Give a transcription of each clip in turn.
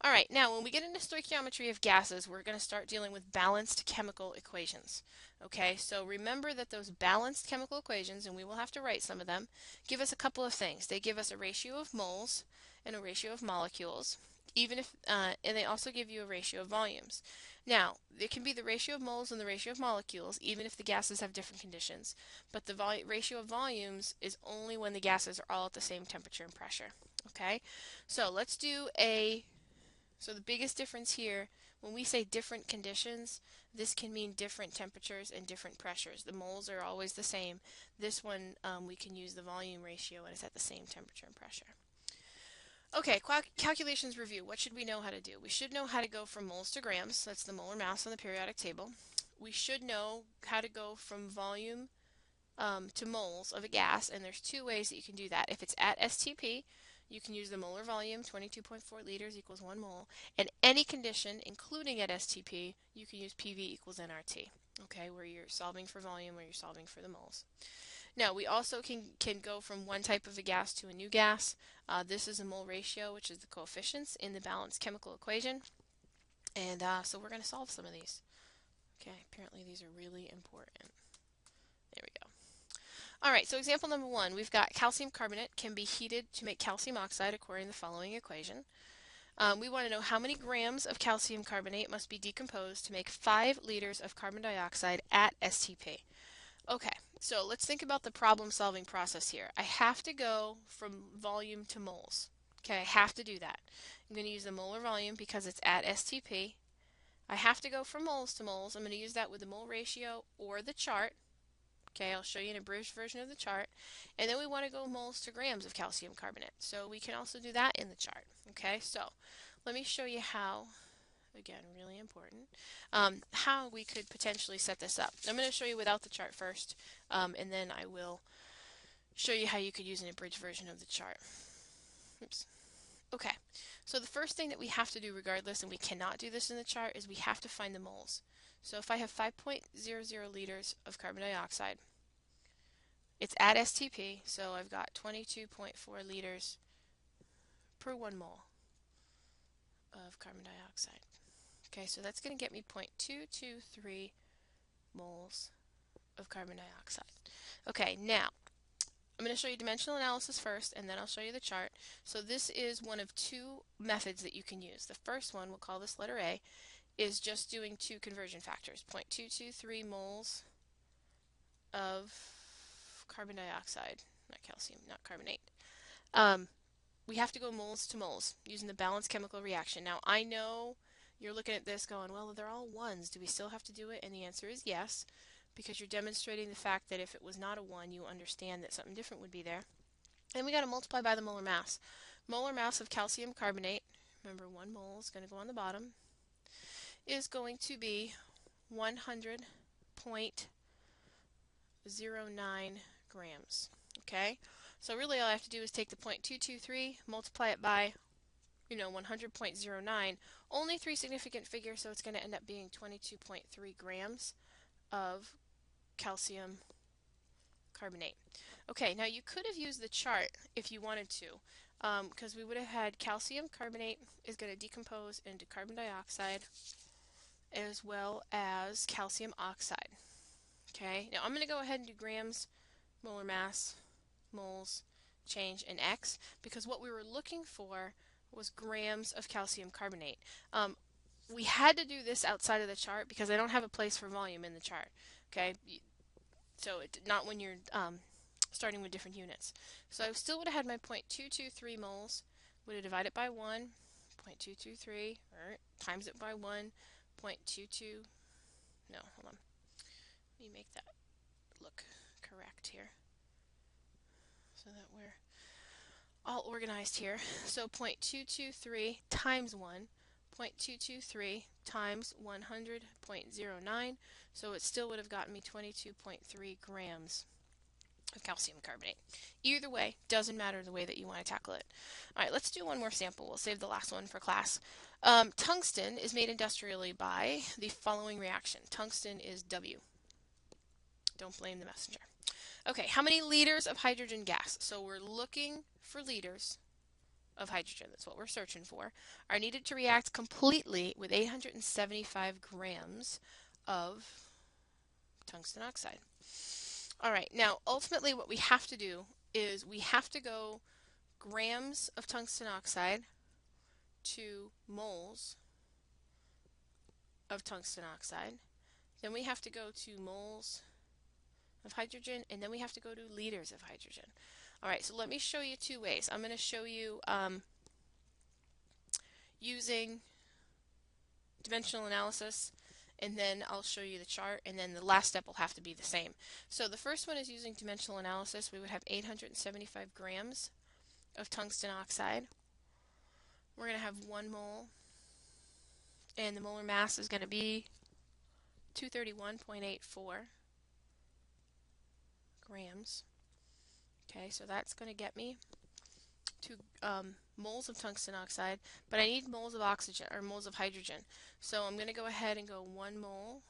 All right, now when we get into stoichiometry of gases, we're going to start dealing with balanced chemical equations. Okay, so remember that those balanced chemical equations, and we will have to write some of them, give us a couple of things. They give us a ratio of moles and a ratio of molecules, and they also give you a ratio of volumes. Now, it can be the ratio of moles and the ratio of molecules, even if the gases have different conditions, but the ratio of volumes is only when the gases are all at the same temperature and pressure. Okay, so let's do so the biggest difference here, when we say different conditions, this can mean different temperatures and different pressures. The moles are always the same. This one, we can use the volume ratio and it's at the same temperature and pressure. Okay, calculations review. What should we know how to do? We should know how to go from moles to grams. That's the molar mass on the periodic table. We should know how to go from volume to moles of a gas, and there's two ways that you can do that. If it's at STP, you can use the molar volume, 22.4 liters equals 1 mole, and any condition, including at STP, you can use PV equals nRT, okay, where you're solving for volume or you're solving for the moles. Now, we also can go from one type of a gas to a new gas. This is a mole ratio, which is the coefficients in the balanced chemical equation, and so we're going to solve some of these. Okay, apparently these are really important. There we go. All right, so example number 1, we've got calcium carbonate can be heated to make calcium oxide according to the following equation. We want to know how many grams of calcium carbonate must be decomposed to make 5 liters of carbon dioxide at STP. Okay, so let's think about the problem-solving process here. I have to go from volume to moles. Okay, I have to do that. I'm going to use the molar volume because it's at STP. I have to go from moles to moles. I'm going to use that with the mole ratio or the chart. Okay, I'll show you an abridged version of the chart. And then we want to go moles to grams of calcium carbonate. So we can also do that in the chart. Okay, so let me show you how, again, really important, how we could potentially set this up. I'm going to show you without the chart first, and then I will show you how you could use an abridged version of the chart. Oops. Okay, so the first thing that we have to do regardless, and we cannot do this in the chart, is we have to find the moles. So if I have 5.00 liters of carbon dioxide, it's at STP, so I've got 22.4 liters per 1 mole of carbon dioxide. Okay, so that's going to get me 0.223 moles of carbon dioxide. Okay, now I'm going to show you dimensional analysis first, and then I'll show you the chart. So this is one of two methods that you can use. The first one, we'll call this letter A, is just doing two conversion factors, 0.223 moles of carbon dioxide, not calcium, not carbonate. We have to go moles to moles using the balanced chemical reaction. Now, I know you're looking at this going, well, they're all ones. Do we still have to do it? And the answer is yes, because you're demonstrating the fact that if it was not a 1, you understand that something different would be there. And we got to multiply by the molar mass. Molar mass of calcium carbonate, remember 1 mole is going to go on the bottom, is going to be 100.09 grams. Okay? So really all I have to do is take the 0.223, multiply it by, 100.09, only 3 significant figures, so it's going to end up being 22.3 grams of calcium carbonate. Okay, now you could have used the chart if you wanted to, because we would have had calcium carbonate is going to decompose into carbon dioxide as well as calcium oxide. Okay, now I'm going to go ahead and do grams, molar mass, moles, change, and X, because what we were looking for was grams of calcium carbonate. We had to do this outside of the chart because I don't have a place for volume in the chart. Okay, so not when you're starting with different units. So I still would have had my 0.223 moles, would have divided by 1, 0.223, or times it by 1, 0.22, no, hold on, let me make that look correct here so that we're all organized here. So 0.223 times 1, 0.223 times 100.09, so it still would have gotten me 22.3 grams of calcium carbonate. Either way, doesn't matter the way that you want to tackle it. Alright, let's do one more sample. We'll save the last one for class. Tungsten is made industrially by the following reaction. Tungsten is W. Don't blame the messenger. Okay, how many liters of hydrogen gas? So we're looking for liters. of hydrogen, that's what we're searching for, are needed to react completely with 875 grams of tungsten oxide. All right, now ultimately what we have to do is we have to go grams of tungsten oxide to moles of tungsten oxide. Then we have to go to moles of hydrogen, and then we have to go to liters of hydrogen. All right, so let me show you two ways. I'm going to show you using dimensional analysis, and then I'll show you the chart, and then the last step will have to be the same. So the first one is using dimensional analysis. We would have 875 grams of tungsten oxide. We're going to have 1 mole, and the molar mass is going to be 231.84 grams. Okay, so that's going to get me to moles of tungsten oxide, but I need moles of oxygen, or moles of hydrogen. So I'm going to go ahead and go 1 mole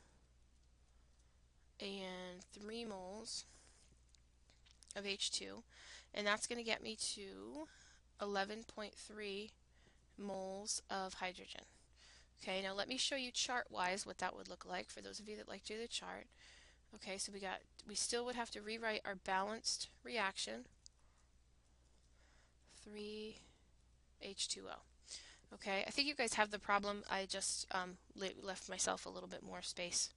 and 3 moles of H2, and that's going to get me to 11.3 moles of hydrogen. Okay, now let me show you chart-wise what that would look like for those of you that like to do the chart. Okay, so we still would have to rewrite our balanced reaction, 3H2O. Okay, I think you guys have the problem. I just left myself a little bit more space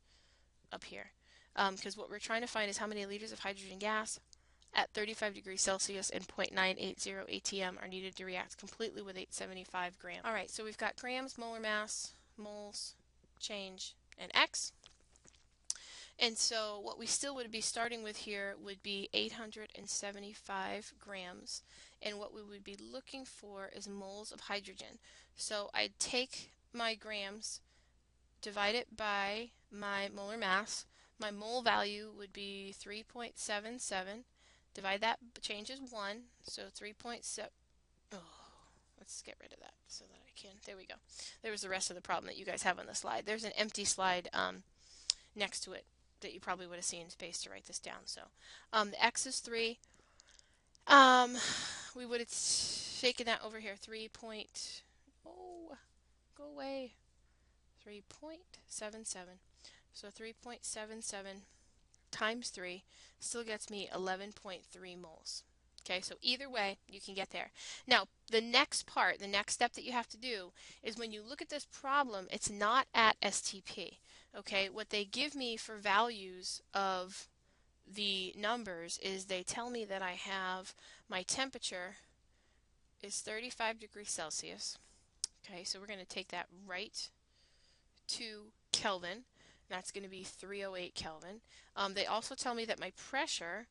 up here, because what we're trying to find is how many liters of hydrogen gas at 35 degrees Celsius and 0.980 ATM are needed to react completely with 875 grams. All right, so we've got grams, molar mass, moles, change, and X. And so what we still would be starting with here would be 875 grams. And what we would be looking for is moles of hydrogen. So I'd take my grams, divide it by my molar mass. My mole value would be 3.77. Divide that, change is 1, so 3.7. Oh, let's get rid of that so that I can. There we go. There was the rest of the problem that you guys have on the slide. There's an empty slide next to it that you probably would have seen space to write this down. So the X is 3. We would have taken that over here. 3. Oh, go away. 3.77. So 3.77 times 3 still gets me 11.3 moles. Okay, so either way, you can get there. Now, the next part, the next step that you have to do is when you look at this problem, it's not at STP. Okay, what they give me for values of the numbers is they tell me that I have my temperature is 35 degrees Celsius. Okay, so we're going to take that right to Kelvin. That's going to be 308 Kelvin. They also tell me that my pressure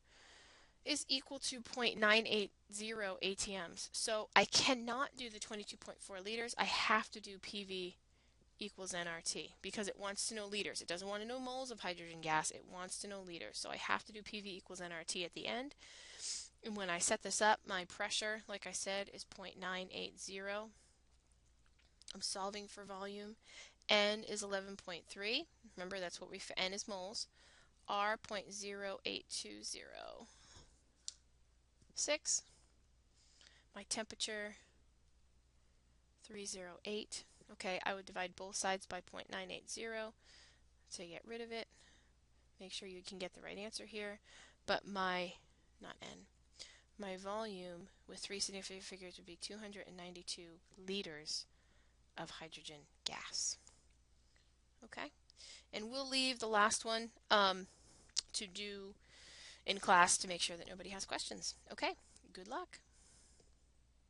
is equal to 0.980 ATMs. So I cannot do the 22.4 liters. I have to do PV equals nRT because it wants to know liters. It doesn't want to know moles of hydrogen gas. It wants to know liters. So I have to do PV equals nRT at the end. And when I set this up, my pressure, like I said, is 0.980. I'm solving for volume. N is 11.3. Remember, that's what N is moles. R 0.08206. My temperature 308. Okay, I would divide both sides by 0.980 to get rid of it. Make sure you can get the right answer here. But my, not N, my volume with 3 significant figures would be 292 liters of hydrogen gas. Okay, and we'll leave the last one to do in class to make sure that nobody has questions. Okay, good luck.